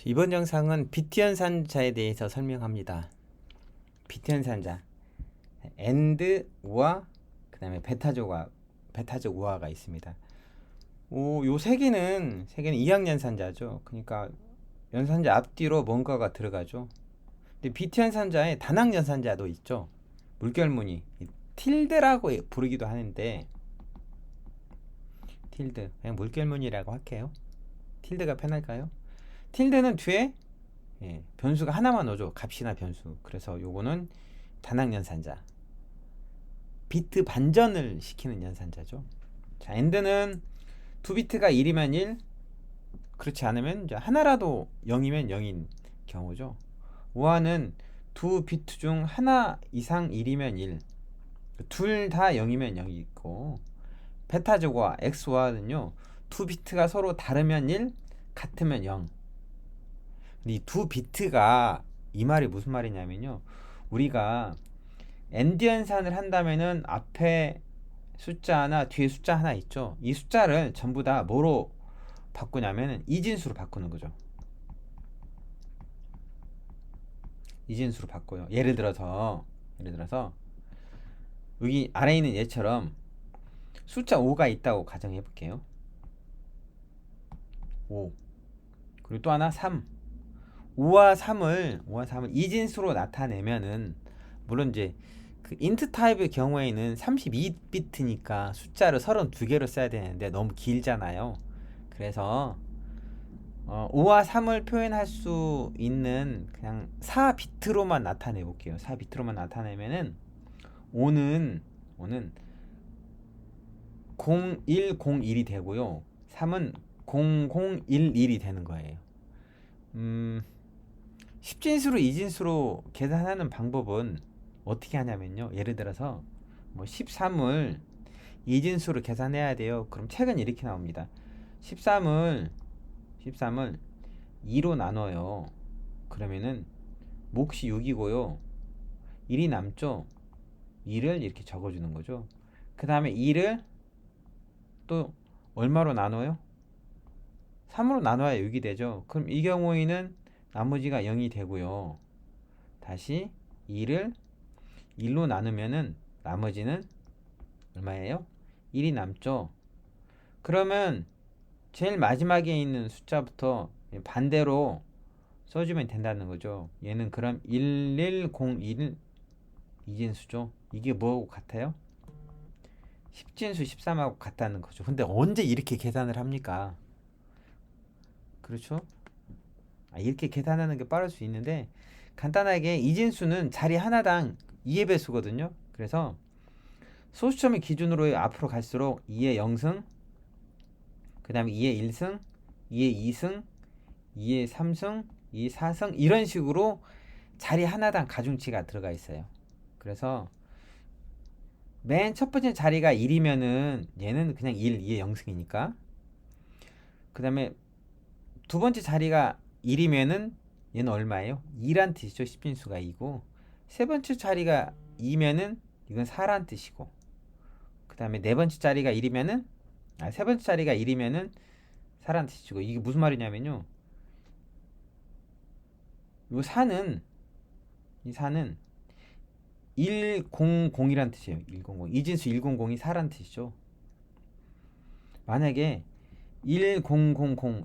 이번 영상은 비트 연산자에 대해서 설명합니다. 비트 연산자 AND, 우화, 그 다음에 베타적 우화가 있습니다. 요 세 개는 2학 연산자죠. 그러니까 연산자 앞뒤로 뭔가가 들어가죠. 근데 비트 연산자에 단학 연산자도 있죠. 물결무늬 틸드라고 부르기도 하는데, 틸드 그냥 물결무늬라고 할게요. 틸드가 편할까요? 틸드는 뒤에 변수가 하나만 오죠. 값이나 변수. 그래서 요거는 단학 연산자. 비트 반전을 시키는 연산자죠. 자, AND는 두 비트가 1이면 1, 그렇지 않으면 이제 하나라도 0이면 0인 경우죠. 우화는 두 비트 중 하나 이상 1이면 1, 둘 다 0이면 0이 있고, 베타적 우화, X우화는요, 두 비트가 서로 다르면 1, 같으면 0. 이 두 비트가, 이 말이 무슨 말이냐면요, 우리가 엔드 연산을 한다면은 앞에 숫자 하나 뒤에 숫자 하나 있죠. 이 숫자를 전부 다 뭐로 바꾸냐면은 이진수로 바꾸는 거죠. 이진수로 바꿔요. 예를 들어서 여기 아래에 있는 얘처럼 숫자 5가 있다고 가정해 볼게요. 5, 그리고 또 하나 3. 5와 3을 이진수로 나타내면은, 물론 이제 그 인트 타입의 경우에는 32비트니까 숫자를 32개로 써야 되는데 너무 길잖아요. 그래서 5와 3을 표현할 수 있는 그냥 4비트로만 나타내 볼게요. 4비트로만 나타내면은 5는 0101이 되고요. 3은 0011이 되는 거예요. 10진수로 2진수로 계산하는 방법은 어떻게 하냐면요, 예를 들어서 뭐 13을 2진수로 계산해야 돼요. 그럼 책은 이렇게 나옵니다. 13을 2로 나눠요. 그러면은 몫이 6이고요 1이 남죠. 2를 이렇게 적어주는 거죠. 그 다음에 2를 또 얼마로 나눠요? 3으로 나눠야 6이 되죠. 그럼 이 경우에는 나머지가 0이 되고요. 다시 2를 1로 나누면은 나머지는 얼마예요? 1이 남죠. 그러면 제일 마지막에 있는 숫자부터 반대로 써주면 된다는 거죠. 얘는 그럼 1101 이진수죠. 이게 뭐하고 같아요? 10진수 13하고 같다는 거죠. 근데 언제 이렇게 계산을 합니까? 그렇죠? 이렇게 계산하는 게 빠를 수 있는데, 간단하게 이진수는 자리 하나당 2의 배수거든요. 그래서 소수점을 기준으로 앞으로 갈수록 2의 0승, 그 다음에 2의 1승, 2의 2승, 2의 3승, 2의 4승, 이런 식으로 자리 하나당 가중치가 들어가 있어요. 그래서 맨 첫 번째 자리가 1이면은 얘는 그냥 2의 0승이니까. 그 다음에 두 번째 자리가 1이면은 얘는 얼마예요? 2란 뜻이죠. 10진수가 2고, 세 번째 자리가 2면은 이건 4란 뜻이고, 그 다음에 네 번째 자리가 1이면은, 세 번째 자리가 1이면은 4란 뜻이고, 이게 무슨 말이냐면요, 이 4는 100이란 뜻이에요. 100. 이진수 100이 4란 뜻이죠. 만약에 1000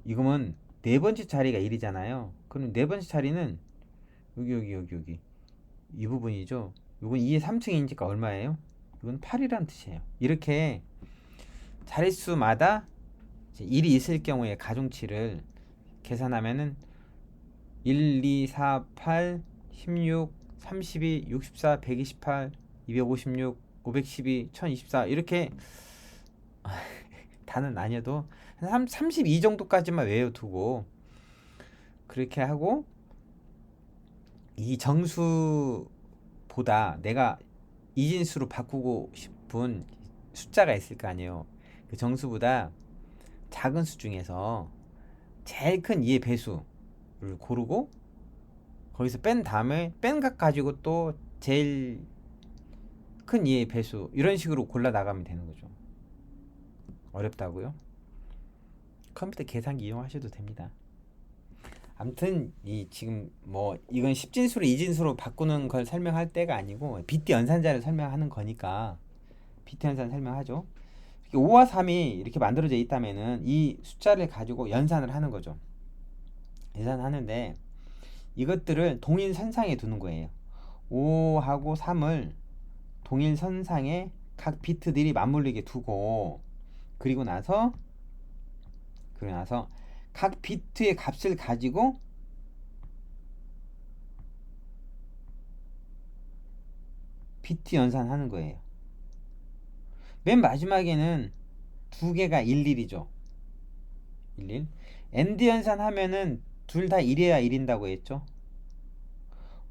이거면 네 번째 자리가 1이잖아요. 그럼 네 번째 자리는 여기 이 부분이죠. 이건 2의 3층이니까 얼마예요? 이건 8이란 뜻이에요. 이렇게 자릿수마다 1이 있을 경우에 가중치를 계산하면은 1, 2, 4, 8, 16, 32, 64, 128, 256, 512, 1024, 이렇게 다는 아니어도 한 32 정도까지만 외워두고, 그렇게 하고 이 정수보다 내가 이진수로 바꾸고 싶은 숫자가 있을 거 아니에요. 그 정수보다 작은 수 중에서 제일 큰 2의 배수를 고르고, 거기서 뺀 다음에 뺀 값 가지고 또 제일 큰 2의 배수, 이런 식으로 골라 나가면 되는 거죠. 어렵다고요? 컴퓨터 계산기 이용하셔도 됩니다. 아무튼 이 지금 뭐 이건 10진수로 2진수로 바꾸는 걸 설명할 때가 아니고 비트 연산자를 설명하는 거니까 비트 연산 설명하죠. 5와 3이 이렇게 만들어져 있다면은 이 숫자를 가지고 연산을 하는 거죠. 연산하는데 이것들을 동일선상에 두는 거예요. 5하고 3을 동일선상에 각 비트들이 맞물리게 두고 그리고 나서 각 비트의 값을 가지고 비트 연산하는 거예요. 맨 마지막에는 두 개가 11이죠. 11. 엔드 연산하면은 둘 다 1이어야 1인다고 했죠.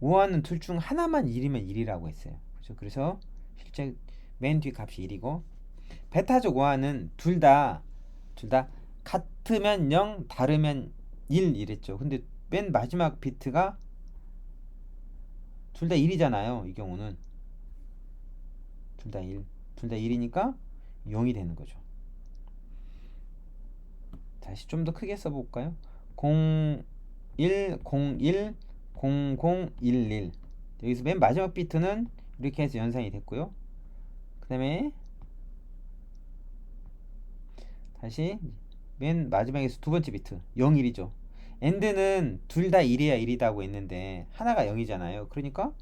5와는 둘 중 하나만 1이면 1이라고 했어요. 그렇죠? 그래서 실제 맨 뒤 값이 1이고 베타적 5와는 둘 다 같으면 0, 다르면 1 이랬죠. 근데 맨 마지막 비트가 둘 다 1이잖아요. 이 경우는 둘 다 1. 둘 다 1이니까 0이 되는 거죠. 다시 좀 더 크게 써볼까요? 0, 1, 0, 1, 0, 0, 1, 1. 여기서 맨 마지막 비트는 이렇게 해서 연산이 됐고요. 그 다음에 다시 맨 마지막에서 두 번째 비트 0, 1이죠. 엔드는 둘 다 1이야 1이다고 했는데 하나가 0이잖아요. 그러니까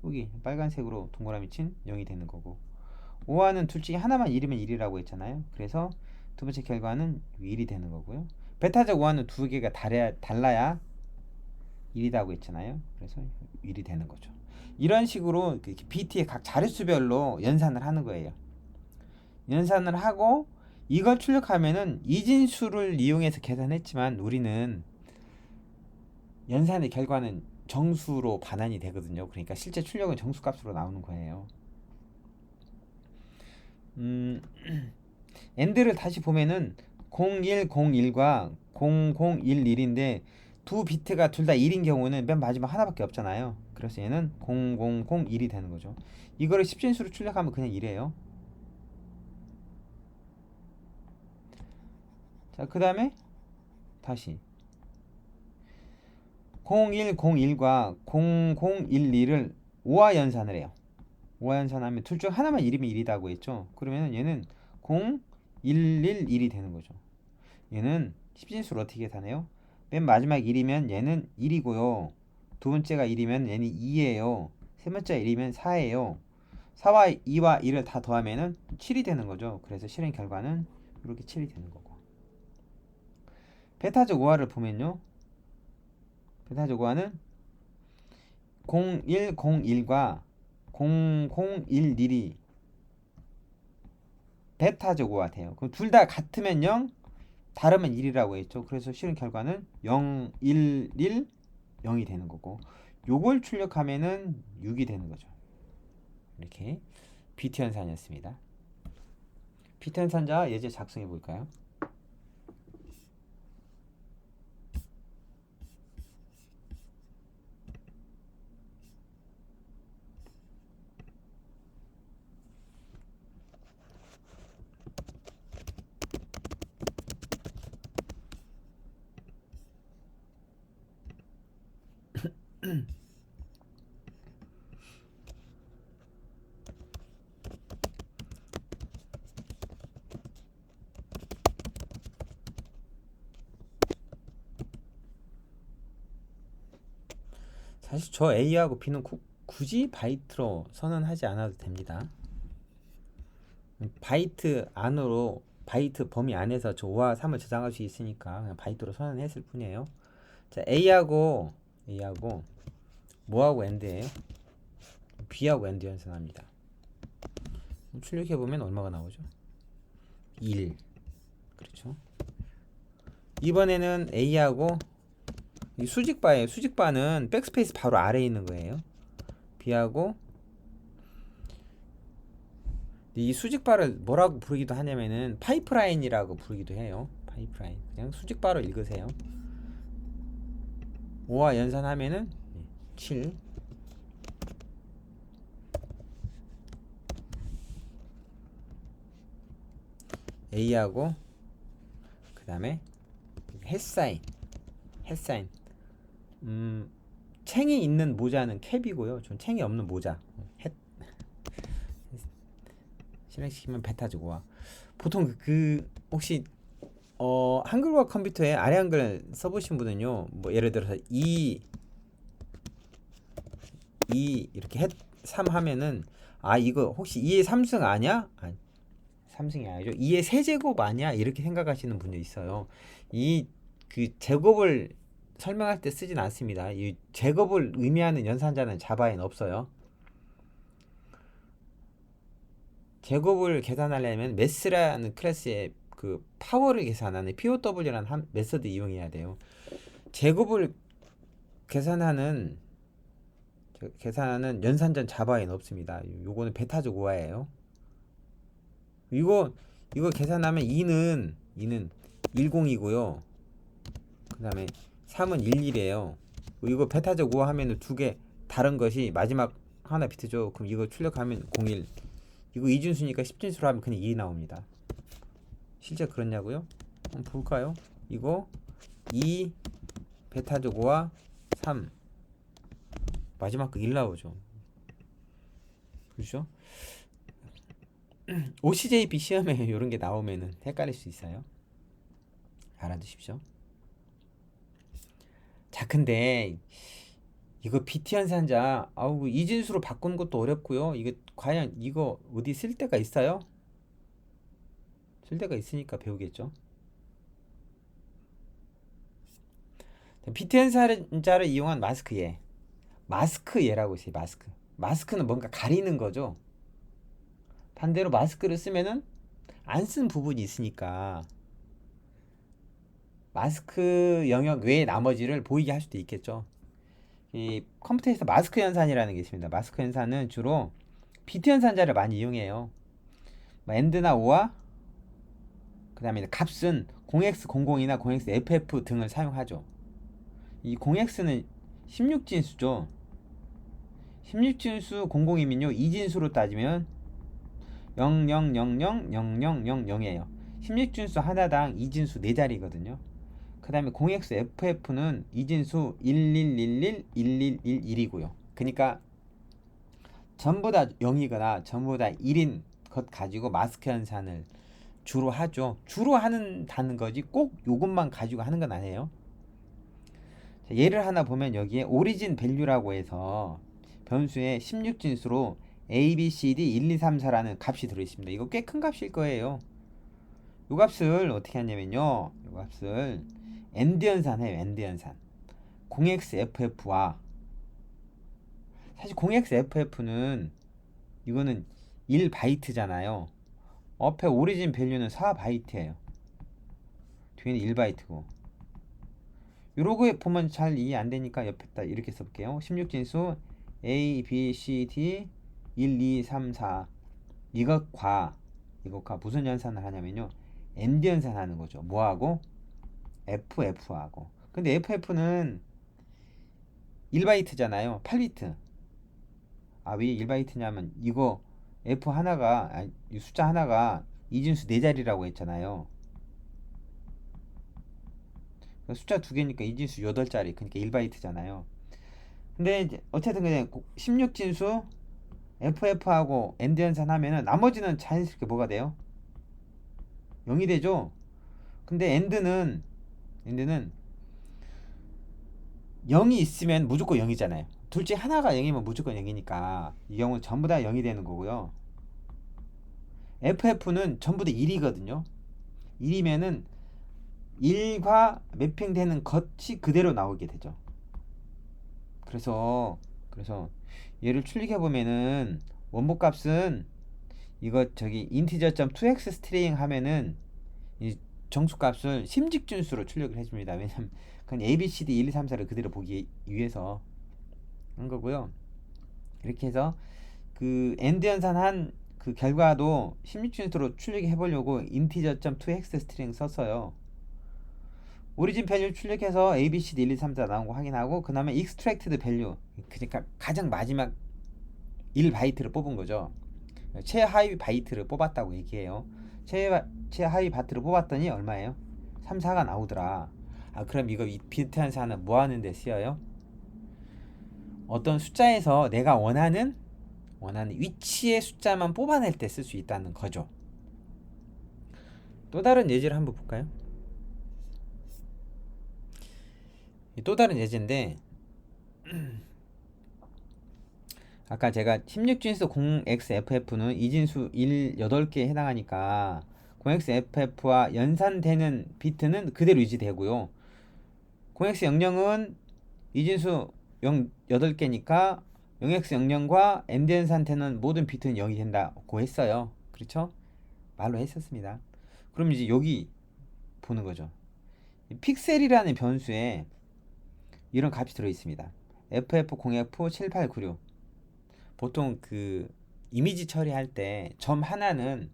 여기 빨간색으로 동그라미 친 0이 되는 거고 5와는 둘 중에 하나만 1이면 1이라고 했잖아요. 그래서 두 번째 결과는 1이 되는 거고요. 베타적 5와는 두 개가 달라야 1이라고 했잖아요. 그래서 1이 되는 거죠. 이런 식으로 BT의 각 자릿수별로 연산을 하는 거예요. 연산을 하고 이걸 출력하면은 이진수를 이용해서 계산했지만 우리는 연산의 결과는 정수로 반환이 되거든요. 그러니까 실제 출력은 정수값으로 나오는 거예요. 엔드를 다시 보면은 0101과 0011인데 두 비트가 둘 다 1인 경우는 맨 마지막 하나밖에 없잖아요. 그래서 얘는 0001이 되는 거죠. 이거를 10진수로 출력하면 그냥 1이에요. 자, 그 다음에 다시 0101과 0012를 5와 연산을 해요. 5와 연산하면 둘 중 하나만 1이면 1이라고 했죠. 그러면 얘는 0, 1, 1, 1이 되는 거죠. 얘는 10진수를 어떻게 계산해요? 맨 마지막 1이면 얘는 1이고요. 두 번째가 1이면 얘는 2예요. 세 번째가 1이면 4예요. 4와 2와 1을 다 더하면은 7이 되는 거죠. 그래서 실행 결과는 이렇게 7이 되는 거고. 베타적 5화를 보면요. 베타적 5화는 0101과 0011이 베타적 5화 돼요. 그럼 둘 다 같으면 0, 다르면 1이라고 했죠. 그래서 실행 결과는 0, 1, 1, 0이 되는 거고 요걸 출력하면은 6이 되는 거죠. 이렇게 비트 연산이었습니다. 비트 연산자 예제 작성해 볼까요? 사실 저 A하고 B는 굳이 바이트로 선언하지 않아도 됩니다. 바이트 안으로 바이트 범위 안에서 저 5와 3을 저장할 수 있으니까 그냥 바이트로 선언했을 뿐이에요. 자, A하고 뭐하고 엔드예요? B하고 엔드 연산합니다. 출력해 보면 얼마가 나오죠? 1. 그렇죠? 이번에는 A하고 이 수직바예요. 수직바는 백스페이스 바로 아래에 있는 거예요. B하고 이 수직바를 뭐라고 부르기도 하냐면은 파이프라인이라고 부르기도 해요. 파이프라인. 그냥 수직바로 읽으세요. 5와 연산하면은 7. A하고 그 다음에 햇사인 챙이 있는 모자는 캡이고요. 전 챙이 없는 모자. 햇 실행시키면 배 타지고 와. 보통 혹시 한글과 컴퓨터에 아래 한글 써보신 분은요. 뭐 예를 들어서 이렇게 3 하면은 이거 혹시 2의 3승 아냐? 3승이 아니죠. 2의 세제곱 아니야? 이렇게 생각하시는 분도 있어요. 이 제곱을 설명할 때 쓰진 않습니다. 이 제곱을 의미하는 연산자는 자바에는 없어요. 제곱을 계산하려면 매스라는 클래스의 그 파워를 계산하는 POW라는 메서드 이용해야 돼요. 제곱을 계산하는 연산자 자바에는 없습니다. 요거는 베타적 오화예요. 이거 계산하면 2는 10이고요. 그 다음에 3은 11이에요. 이거 베타적 오화 하면은 두 개 다른 것이 마지막 하나 비트죠. 그럼 이거 출력하면 01. 이거 이진수니까 10진수로 하면 그냥 2 나옵니다. 실제 그렇냐고요? 한번 볼까요? 이거 2 베타적 오화 3 마지막 거 1 나오죠. 그렇죠? OCJP 시험에 이런 게 나오면은 헷갈릴 수 있어요. 알아두십시오. 자, 근데 이거 BT 연산자 이진수로 바꾸는 것도 어렵고요. 이게 과연 이거 어디 쓸 데가 있어요? 쓸 데가 있으니까 배우겠죠. BT 연산자를 이용한 마스크예. 마스크예라고 있어요. 마스크는 뭔가 가리는 거죠. 반대로 마스크를 쓰면은 안 쓴 부분이 있으니까 마스크 영역 외의 나머지를 보이게 할 수도 있겠죠. 이 컴퓨터에서 마스크 연산이라는 게 있습니다. 마스크 연산은 주로 비트 연산자를 많이 이용해요. 뭐 AND나 OR, 그 다음에 값은 0x00이나 0xFF 등을 사용하죠. 이 0x는 16진수죠. 16진수 00이면요 2진수로 따지면 00000000이에요. 16진수 하나당 2진수 4자리거든요. 그 다음에 0xFF는 2진수 11111111이고요. 그러니까 전부 다 0이거나 전부 다 1인 것 가지고 마스크 연산을 주로 하죠. 주로 한다는 거지 꼭 요것만 가지고 하는 건 아니에요. 자, 예를 하나 보면 여기에 오리진 밸류라고 해서 변수에 16진수로 a, b, c, d 1, 2, 3, 4라는 값이 들어있습니다. 이거 꽤 큰 값일 거예요. 이 값을 어떻게 하냐면요. 이 값을 AND 연산해요. AND 연산. 0xFF와 사실 0xFF는 이거는 1바이트잖아요. 앞에 오리진 밸류는 4바이트예요. 뒤에는 1바이트고. 요러고 보면 잘 이해 안 되니까 옆에다 이렇게 써볼게요. 16진수 A, B, C, D 1, 2, 3, 4 이것과 무슨 연산을 하냐면요. AND 연산하는 거죠. 뭐하고? FF하고. 근데 FF는 1바이트잖아요. 8비트. 왜 1바이트냐면 이거 F 하나가 이 숫자 하나가 이진수 4자리라고 했잖아요. 숫자 2개니까 이진수 8자리. 그러니까 1바이트잖아요. 근데 이제 어쨌든 그냥 16진수 FF하고 AND 연산하면은 나머지는 자연스럽게 뭐가 돼요? 0이 되죠. 근데 AND는 0이 있으면 무조건 0이잖아요. 둘 중에 하나가 0이면 무조건 0이니까 이 경우는 전부 다 0이 되는 거고요. FF는 전부 다 1이거든요. 1이면은 1과 매핑되는 것이 그대로 나오게 되죠. 그래서 얘를 출력해 보면은 원본값은 이거 integer.2x 스트링 하면은 이 정수값을 심직준수로 출력을 해줍니다. 왜냐면 그건 a, b, c, d 1, 2, 3, 4를 그대로 보기 위해서 한 거고요. 이렇게 해서 그 AND 연산한 그 결과도 16진수로 출력해 보려고 integer.2x 스트링 썼어요. 오리진 밸류 출력해서 a, b, c, d 1, 2, 3, 4 나온 거 확인하고 그 다음에 extracted value 그러니까 가장 마지막 1바이트를 뽑은 거죠. 최하위 바이트를 뽑았다고 얘기해요. 최하위 바이트를 뽑았더니 얼마예요? 3, 4가 나오더라. 그럼 이거 비트 연산은 뭐 하는데 쓰여요? 어떤 숫자에서 내가 원하는 위치의 숫자만 뽑아낼 때 쓸 수 있다는 거죠. 또 다른 예제를 한번 볼까요? 또 다른 예제인데 아까 제가 16진수 0xff는 이진수 8개에 해당하니까 0xff와 연산되는 비트는 그대로 유지되고요. 0x00은 이진수 8개니까 0x00과 엔드 연산되는 모든 비트는 0이 된다고 했어요. 그렇죠? 말로 했었습니다. 그럼 이제 여기 보는 거죠. 픽셀이라는 변수에 이런 값이 들어 있습니다. ff0f7896 보통 그 이미지 처리할 때 점 하나는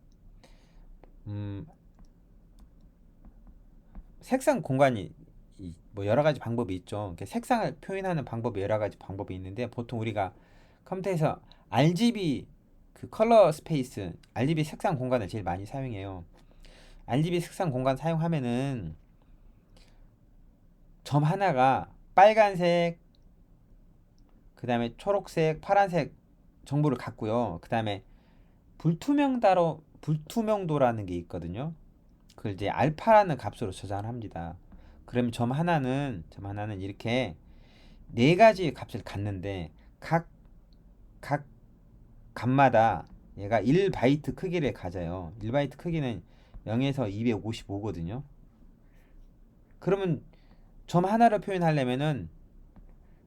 색상 공간이 뭐 여러 가지 방법이 있죠. 이렇게 색상을 표현하는 방법이 여러 가지 방법이 있는데 보통 우리가 컴퓨터에서 RGB 그 컬러 스페이스, RGB 색상 공간을 제일 많이 사용해요. RGB 색상 공간 사용하면은 점 하나가 빨간색, 그 다음에 초록색, 파란색 정보를 갖고요. 그 다음에 불투명도라는 게 있거든요. 그걸 이제 알파라는 값으로 저장을 합니다. 그럼 점 하나는 이렇게 네 가지 값을 갖는데 각 값마다 얘가 1바이트 크기를 가져요. 1바이트 크기는 0에서 255거든요. 그러면 점 하나를 표현하려면은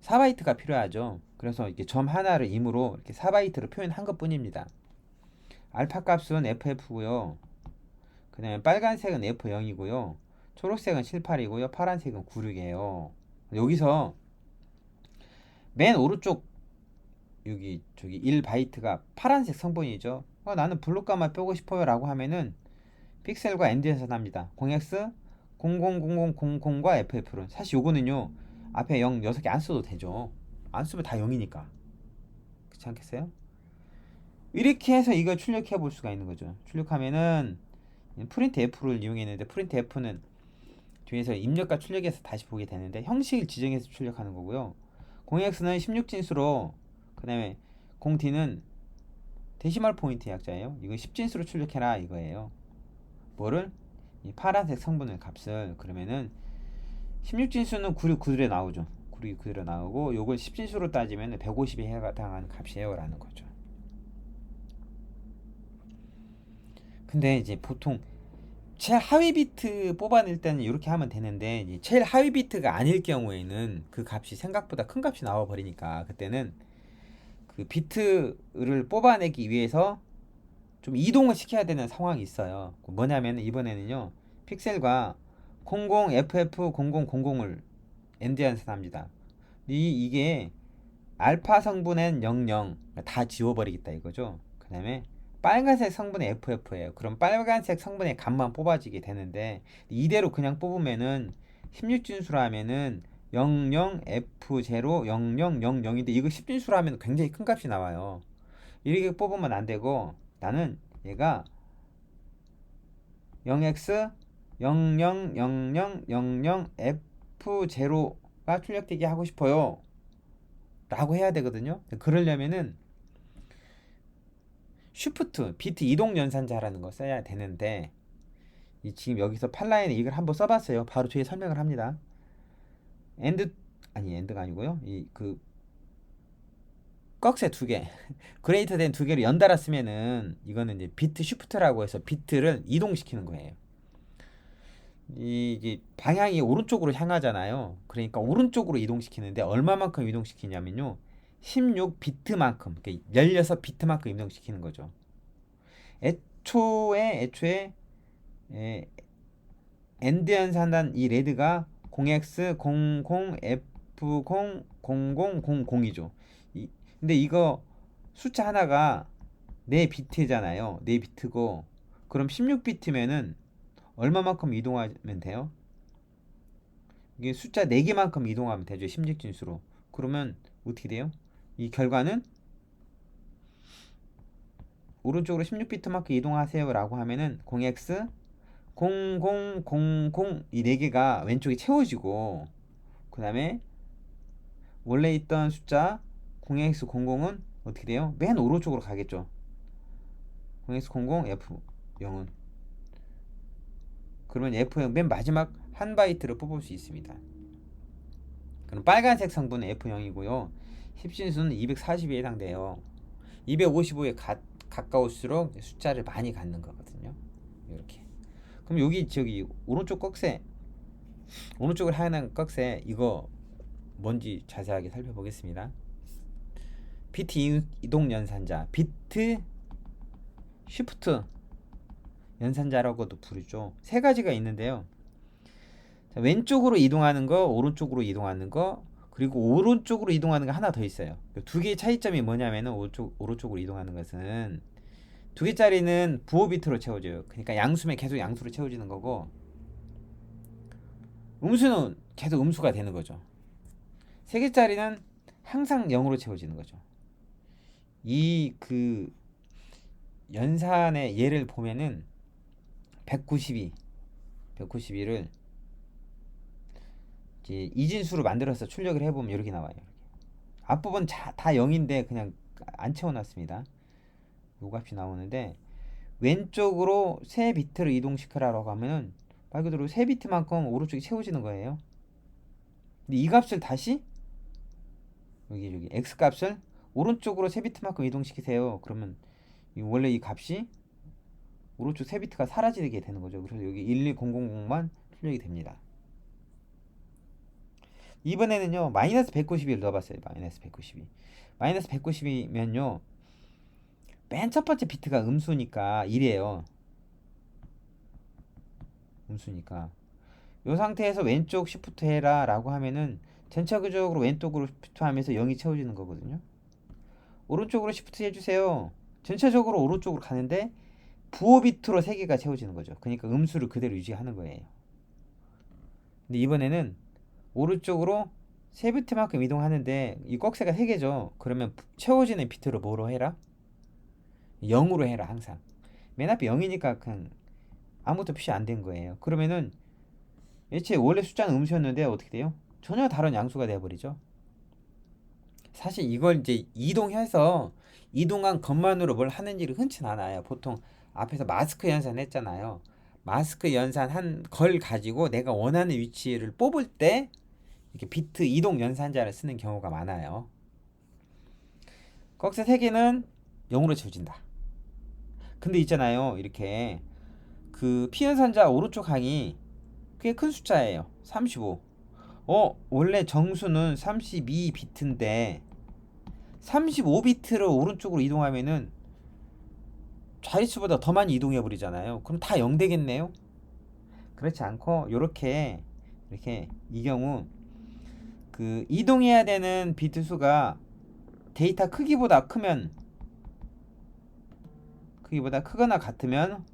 4바이트가 필요하죠. 그래서 이렇게 점 하나를 임으로 이렇게 4바이트로 표현한 것뿐입니다. 알파 값은 FF고요. 그 다음에 빨간색은 F0이고요. 초록색은 78이고요. 파란색은 96이에요. 여기서 맨 오른쪽 여기 저기 1바이트가 파란색 성분이죠. 나는 블루가만 빼고 싶어요 라고 하면은 픽셀과 엔드에서 납니다. 0x 000000과 FF는 사실 요거는요 앞에 0 6개 안 써도 되죠. 안 쓰면 다 0이니까 그렇지 않겠어요? 이렇게 해서 이걸 출력해 볼 수가 있는 거죠. 출력하면은 프린트 F를 이용했는데 프린트 F는 뒤에서 입력과 출력해서 다시 보게 되는데 형식을 지정해서 출력하는 거고요. 0x는 16진수로 그 다음에 0t는 데시멀 포인트 약자예요. 이거 10진수로 출력해라 이거예요. 뭐를? 이 파란색 성분의 값을 그러면은 16진수는 969에 나오죠. 969에 나오고 요걸 10진수로 따지면 150에 해당하는 값이에요 라는 거죠. 근데 이제 보통 제일 하위 비트 뽑아낼 때는 이렇게 하면 되는데 이제 제일 하위 비트가 아닐 경우에는 그 값이 생각보다 큰 값이 나와 버리니까 그때는 그 비트를 뽑아내기 위해서 좀 이동을 시켜야 되는 상황이 있어요. 뭐냐면 이번에는요 픽셀과 00FF0000을 엔드 연산합니다. 이게 알파 성분엔 00 다 지워버리겠다 이거죠. 그 다음에 빨간색 성분의 FF예요. 그럼 빨간색 성분의 값만 뽑아지게 되는데 이대로 그냥 뽑으면은 16진수로 하면은 00F0 0000인데 이거 10진수로 하면 굉장히 큰 값이 나와요. 이렇게 뽑으면 안 되고 나는 얘가 0x 000000F0가 출력되게 하고 싶어요 라고 해야 되거든요. 그러려면은 쉬프트 비트 이동 연산자라는 거 써야 되는데 지금 여기서 팔라인에 이걸 한번 써봤어요. 바로 뒤에 설명을 합니다. 엔드가 아니고요. 이 그 꺽쇠 두 개, 그레이터 된 두 개를 연달아 쓰면은 이거는 이제 비트 쉬프트라고 해서 비트를 이동시키는 거예요. 이게 방향이 오른쪽으로 향하잖아요. 그러니까 오른쪽으로 이동시키는데 얼마만큼 이동시키냐면요. 16비트만큼, 그러니까 16비트만큼 이동시키는 거죠. 애초에 엔드 연산한 이 레드가 0x00f00000이죠. 근데 이거 숫자 하나가 4비트잖아요. 4비트고 그럼 16비트면은 얼마만큼 이동하면 돼요? 이게 숫자 4개만큼 이동하면 되죠. 16진수로. 그러면 어떻게 돼요? 이 결과는 오른쪽으로 16비트만큼 이동하세요 라고 하면은 0x 0000 이 4개가 왼쪽에 채워지고 그 다음에 원래 있던 숫자 0x00은 어떻게 돼요? 맨 오른쪽으로 가겠죠. 0x00 F0은 그러면 F0 맨 마지막 한 바이트를 뽑을 수 있습니다. 그럼 빨간색 성분은 F0이고요. 십진수는 240에 해당돼요. 255에 가까울수록 숫자를 많이 갖는 거거든요. 이렇게. 그럼 여기 저기 오른쪽 꺽쇠, 오른쪽을 하얀 꺽쇠 이거 뭔지 자세하게 살펴보겠습니다. 비트 이동 연산자, 비트 쉬프트 연산자라고도 부르죠. 세 가지가 있는데요. 자, 왼쪽으로 이동하는 거, 오른쪽으로 이동하는 거, 그리고 오른쪽으로 이동하는 거 하나 더 있어요. 두 개의 차이점이 뭐냐면은 오른쪽으로 이동하는 것은 두 개짜리는 부호 비트로 채워져요. 그러니까 양수면 계속 양수로 채워지는 거고, 음수는 계속 음수가 되는 거죠. 세 개짜리는 항상 0으로 채워지는 거죠. 이 그 연산의 예를 보면은 192를 이제 이진수로 만들어서 출력을 해보면 이렇게 나와요. 앞부분 다 0인데 그냥 안 채워놨습니다. 요 값이 나오는데 왼쪽으로 세 비트를 이동시키라고 하면은 말 그대로 세 비트만큼 오른쪽이 채워지는 거예요. 근데 이 값을 다시 여기 x 값을 오른쪽으로 세 비트만큼 이동시키세요. 그러면 원래 이 값이 오른쪽 세 비트가 사라지게 되는 거죠. 그래서 여기 12000만 출력이 됩니다. 이번에는요 마이너스 192를 넣어봤어요. 마이너스 192. 마이너스 192면요 맨 첫 번째 비트가 음수니까 1이에요. 음수니까 이 상태에서 왼쪽 시프트 해라 라고 하면은 전체적으로 왼쪽으로 시프트 하면서 0이 채워지는 거거든요. 오른쪽으로 시프트 해주세요. 전체적으로 오른쪽으로 가는데 부호 비트로 3개가 채워지는 거죠. 그러니까 음수를 그대로 유지하는 거예요. 근데 이번에는 오른쪽으로 3비트만큼 이동하는데 이 꺽쇠가 3개죠. 그러면 채워지는 비트를 뭐로 해라? 0으로 해라 항상. 맨 앞에 0이니까 그냥 아무것도 표시 안 된 거예요. 그러면은 애초에 원래 숫자는 음수였는데 어떻게 돼요? 전혀 다른 양수가 되어버리죠. 사실 이걸 이제 이동해서 이동한 것만으로 뭘 하는 일이 흔치 않아요. 보통 앞에서 마스크 연산 했잖아요. 마스크 연산 한 걸 가지고 내가 원하는 위치를 뽑을 때 이렇게 비트 이동 연산자를 쓰는 경우가 많아요. 꺽쇠 3개는 0으로 채워진다. 근데 있잖아요. 이렇게 그 피연산자 오른쪽 항이 꽤 큰 숫자예요. 35. 원래 정수는 32비트인데 35비트를 오른쪽으로 이동하면은 자릿수보다 더 많이 이동해 버리잖아요. 그럼 다 0 되겠네요. 그렇지 않고 이렇게 이 경우 그 이동해야 되는 비트 수가 데이터 크기보다 크거나 같으면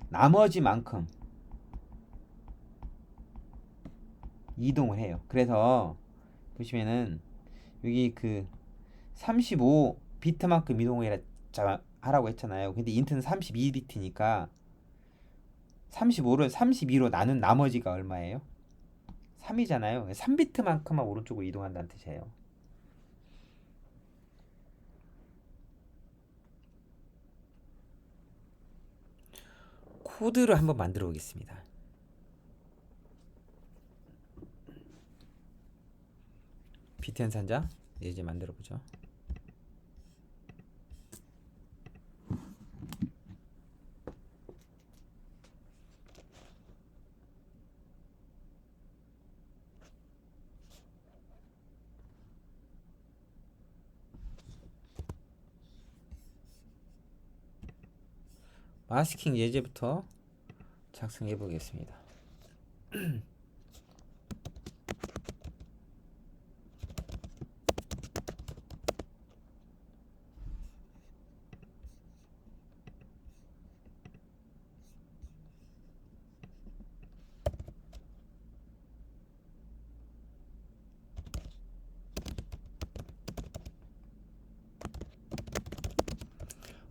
나머지만큼 이동을 해요. 그래서 보시면은 여기 그 35비트만큼 이동을 하라고 했잖아요. 근데 인트는 32비트니까 35를 32로 나눈 나머지가 얼마예요? 3이잖아요. 3비트만큼만 오른쪽으로 이동한다는 뜻이에요. 코드를 한번 만들어 보겠습니다. 비트 연산자 이제 만들어 보죠. 마스킹 예제부터 작성해 보겠습니다.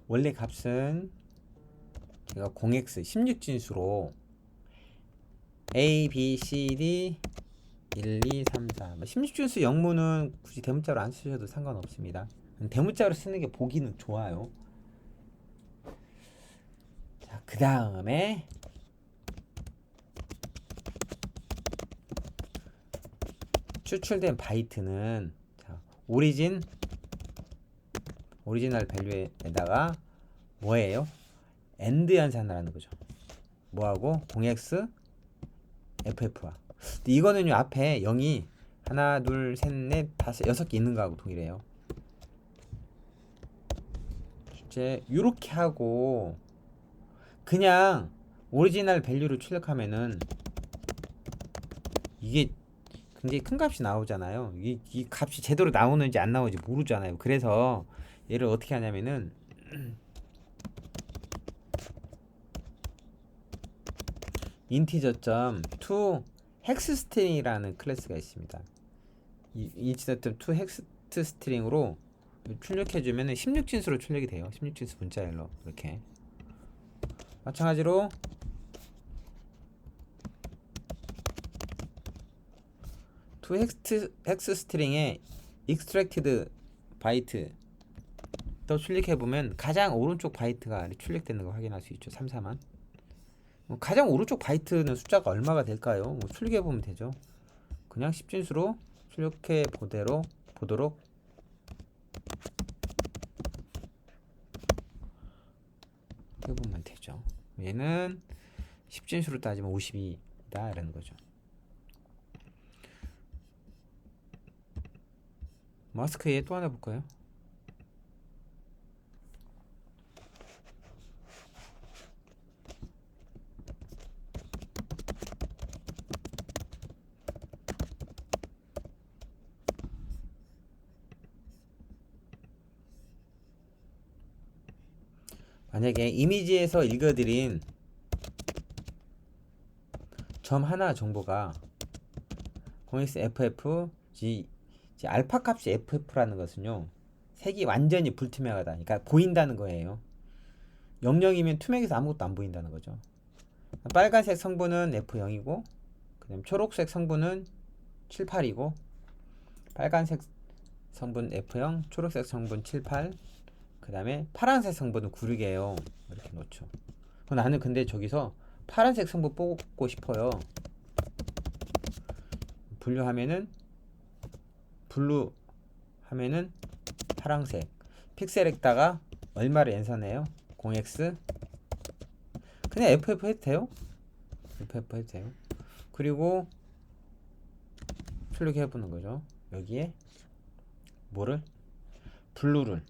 원래 값은 제가 0x 16진수로 A, B, C, D 1, 2, 3, 4. 16진수 영문은 굳이 대문자로 안 쓰셔도 상관없습니다. 대문자로 쓰는 게 보기는 좋아요. 자, 그 다음에 추출된 바이트는 자, 오리지널 밸류에다가 뭐예요? AND 연산을 하는 거죠. 뭐하고? 0x FF와. 이거는요, 앞에 0이 하나, 둘, 셋, 넷, 다섯, 6개 있는 거하고 동일해요. 이제 요렇게 하고 그냥 오리지널 밸류를 출력하면은 이게 굉장히 큰 값이 나오잖아요. 이 값이 제대로 나오는지 안 나오는지 모르잖아요. 그래서 얘를 어떻게 하냐면은 integer.to hexstring이라는 클래스가 있습니다. 이 integer.to hexstring으로 출력해주면은 16진수로 출력이 돼요. 16진수 문자열로 이렇게. 마찬가지로 to hexstring에 extracted 바이트 또 출력해보면 가장 오른쪽 바이트가 출력되는 거 확인할 수 있죠. 3, 4만. 가장 오른쪽 바이트는 숫자가 얼마가 될까요? 출력해보면 되죠. 그냥 10진수로 출력해 보도록 해보면 되죠. 얘는 10진수로 따지면 52다 이라는 거죠. 마스크 얘 또 하나 볼까요? 만약에 이미지에서 읽어드린 점 하나 정보가 0xFF 알파 값이 FF라는 것은요, 색이 완전히 불투명하다. 그러니까 보인다는 거예요. 00이면 투명해서 아무것도 안 보인다는 거죠. 빨간색 성분은 F0이고, 그 다음 초록색 성분은 7, 8이고, 빨간색 성분 F0, 초록색 성분 7, 8, 그 다음에 파란색 성분은 9, 6이에요. 이렇게 놓죠. 나는 근데 저기서 파란색 성분 뽑고 싶어요. 분류하면은 블루 하면은 파란색 픽셀에다가 얼마를 연산해요? 0x 그냥 FF 해도 돼요? FF 해도 돼요. 그리고 출력해 보는 거죠. 여기에 뭐를? 블루를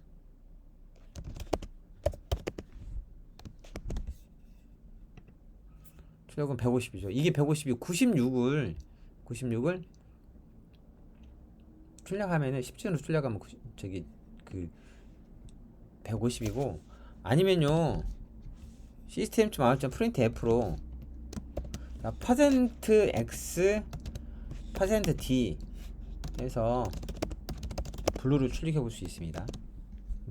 출력은 150이죠. 이게 150이 96을 출력하면은 10진으로 출력하면 저기 그 150이고 아니면요 시스템 좀 아웃점 프린트 F로 %x %d 해서 블루를 출력해 볼 수 있습니다.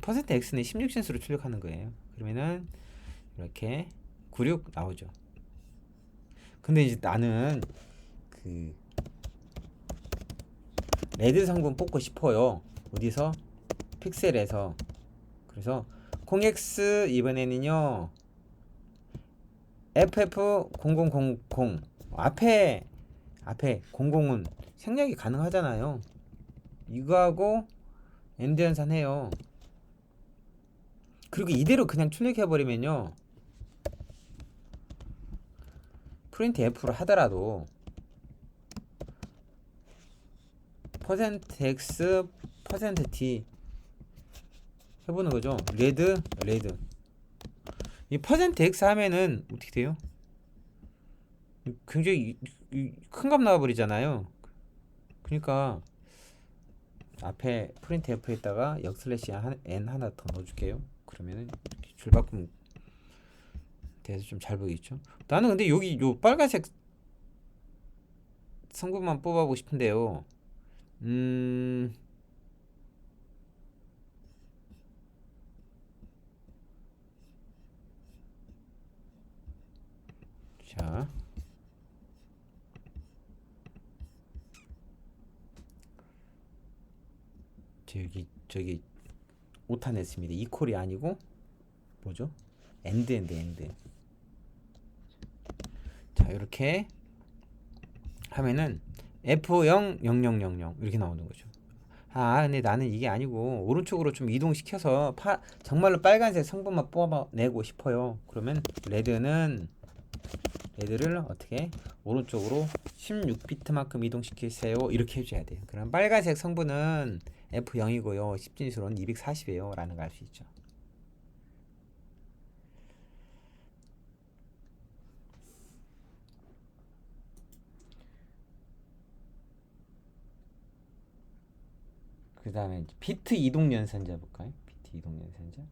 %x는 16진수로 출력하는 거예요. 그러면은 이렇게 96 나오죠. 근데 이제 나는 그 레드 성분 뽑고 싶어요. 어디서? 픽셀에서. 그래서 0x 이번에는요 FF0000 앞에 00은 생략이 가능하잖아요. 이거하고 엔드 연산해요. 그리고 이대로 그냥 출력해버리면요 프린트 F를 하더라도 %x %d 해보는 거죠. 레드 이 %x 하면은 어떻게 돼요? 굉장히 큰 값 나와버리잖아요. 그러니까 앞에 프린트 F에다가 n 하나 더 넣어줄게요. 그러면은 줄바꿈 돼서 좀 잘 보이겠죠. 나는 근데 여기 요 빨간색 성분만 뽑아보고 싶은데요. 자 저기 오타 냈습니다. 이퀄이 아니고 뭐죠? 엔드. 자, 이렇게 하면은 F0 0000 이렇게 나오는 거죠. 아, 근데 나는 이게 아니고 오른쪽으로 좀 이동시켜서 정말로 빨간색 성분만 뽑아내고 싶어요. 그러면 레드를 어떻게 오른쪽으로 16비트만큼 이동시키세요. 이렇게 해줘야 돼요. 그럼 빨간색 성분은 F0이고요. 10진수로는 240이에요. 라는 걸 알 수 있죠. 그 다음에 비트 이동 연산자 볼까요? 비트 이동 연산자.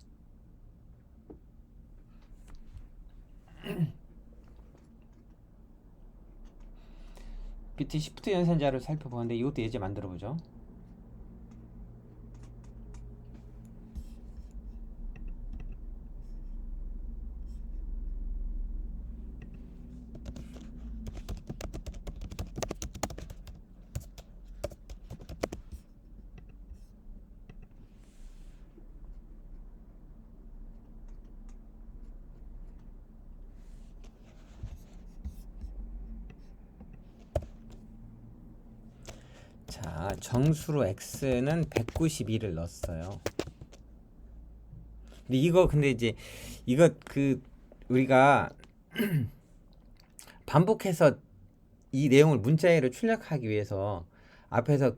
비트 시프트 연산자를 살펴보는데 이것도 예제 만들어 보죠. 자, 정수로 x는 192를 넣었어요. 근데 이제 이거 우리가 반복해서 이 내용을 문자열로 출력하기 위해서 앞에서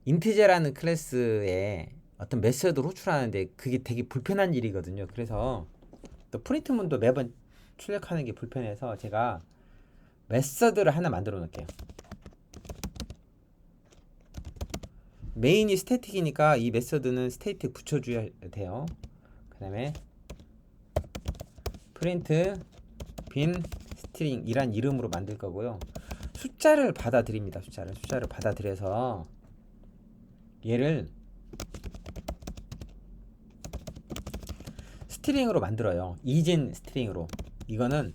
인티저라는 클래스에 어떤 메서드를 호출하는데 그게 되게 불편한 일이거든요. 그래서 또 프린트문도 매번 출력하는 게 불편해서 제가 메서드를 하나 만들어 놓을게요. 메인이 스태틱이니까 이 메서드는 스테이트 붙여줘야 돼요. 그 다음에 프린트 빈 스트링이란 이름으로 만들 거고요. 숫자를 받아들입니다. 숫자를 받아들여서 얘를 스트링으로 만들어요. 이진 스트링으로. 이거는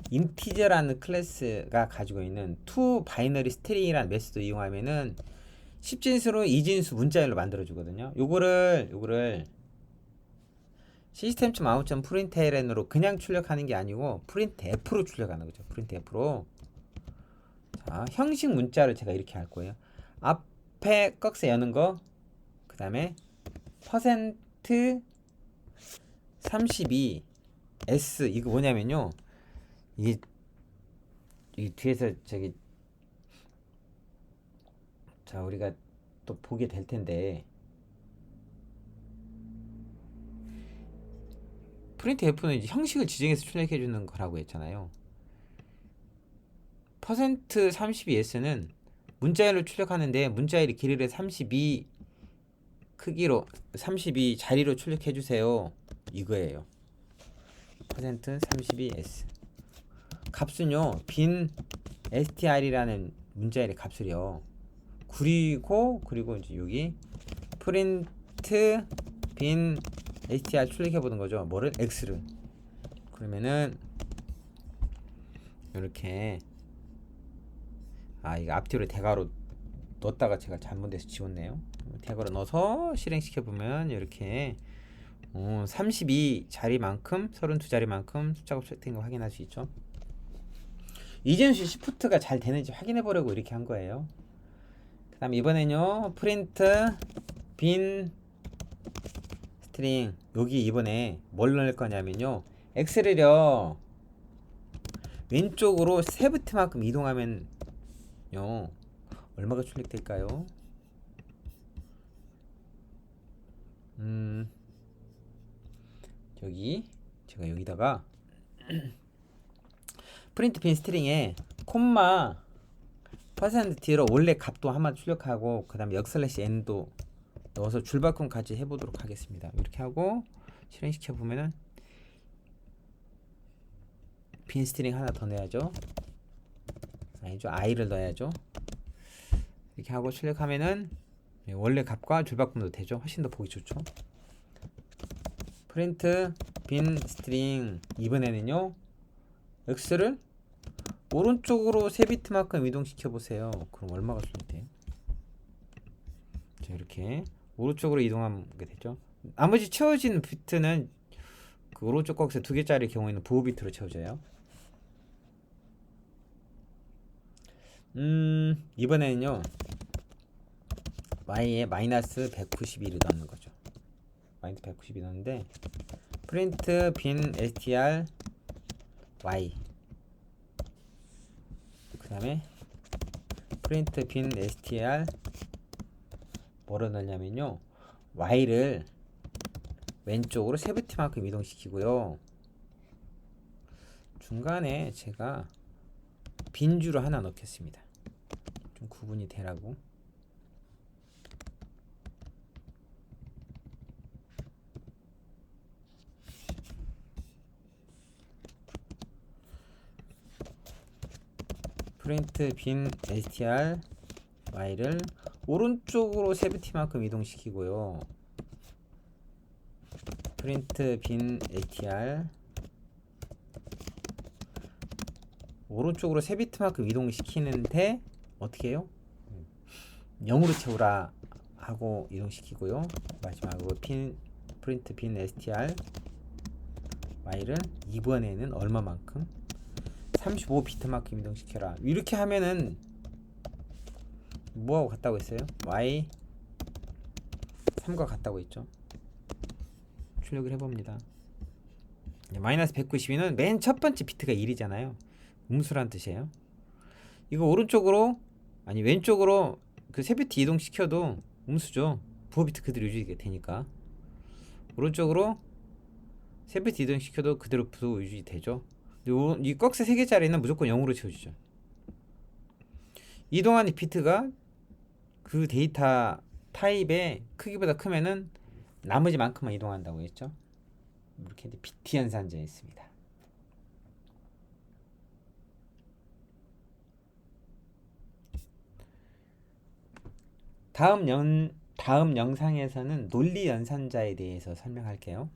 인티저라는 클래스가 가지고 있는 to 바이너리 스트링이라는 메소드 이용하면은 10진수로 2진수 문자열로 만들어 주거든요. 요거를 system.out.println으로 그냥 출력하는 게 아니고 printf로 출력하는 거죠. printf로. 자, 형식 문자를 제가 이렇게 할 거예요. 앞에 꺽쇠 여는 거, 그 다음에 %32 S 이거 뭐냐면요. 이 뒤에서 자, 우리가 또 보게 될 텐데 printf는 이제 형식을 지정해서 출력해 주는 거라고 했잖아요. %32s는 문자열로 출력하는데 문자열이 길이를 32 크기로 32 자리로 출력해 주세요. 이거예요. %32s 값은요. 빈 str이라는 문자열의 값을요. 그리고 이제 여기 프린트 빈 str 출력해 보는 거죠. 뭐를? x를. 그러면은 이렇게 이거 앞뒤로 대괄호 넣었다가 제가 잘못해서 지웠네요. 대괄호 넣어서 실행시켜 보면 이렇게 32 자리만큼 32자리만큼 숫자가 출력된 거 확인할 수 있죠. 이젠수 시프트가 잘 되는지 확인해 보려고 이렇게 한 거예요. 그 다음 이번엔요 프린트 빈 스트링 여기 이번에 뭘 넣을 거냐면요 x를요 왼쪽으로 3비트만큼 이동하면요 얼마가 출력될까요? 여기 제가 여기다가 프린트 빈 스트링에 콤마 %t로 원래 값도 한번 출력하고 그 다음에 역/n도 넣어서 줄바꿈 같이 해보도록 하겠습니다. 이렇게 하고 실행시켜 보면은 빈 스트링 하나 더 넣어야죠. 아니죠, i를 넣어야죠. 이렇게 하고 출력하면은 원래 값과 줄바꿈도 되죠. 훨씬 더 보기 좋죠. 프린트 빈 스트링 이번에는요 x를 오른쪽으로 3비트만큼 이동시켜 보세요. 그럼 얼마가 출력돼요? 자, 이렇게 오른쪽으로 이동하게 되죠. 나머지 채워진 비트는 그 오른쪽 꺽쇠 2개짜리 경우에는 부호 비트로 채워져요. 이번에는요 y에 마이너스 192를 넣는 거죠. 마이너스 192 넣는데 프린트 빈 str y, 그 다음에 프린트 빈 str 뭐로 넣냐면요 y를 왼쪽으로 세부티만큼 이동시키고요, 중간에 제가 빈줄을 하나 넣겠습니다. 좀 구분이 되라고. 프린트 빈 str y를 오른쪽으로 세부티만큼 이동시키고요, 프린트 빈 str 오른쪽으로 3비트만큼 이동시키는데 어떻게 해요? 0으로 채우라 하고 이동시키고요, 마지막으로 프린트 빈 str y를 이번에는 얼마만큼? 35비트만큼 이동시켜라. 이렇게 하면은 뭐하고 같다고 했어요? y 3과 같다고 했죠. 출력을 해봅니다. 마이너스 192는 맨 첫 번째 비트가 1이잖아요. 음수란 뜻이에요. 이거 오른쪽으로 아니 왼쪽으로 그 3비트 이동시켜도 음수죠. 부호 비트 그대로 유지가 되니까. 오른쪽으로 3비트 이동시켜도 그대로 부호 유지 되죠. 이 꺽쇠 3개짜리는 무조건 0으로 채워지죠. 이동하는 비트가 그 데이터 타입의 크기보다 크면은 나머지 만큼만 이동한다고 했죠. 이렇게 비트 연산자에 있습니다. 다음 영상에서는 논리 연산자에 대해서 설명할게요.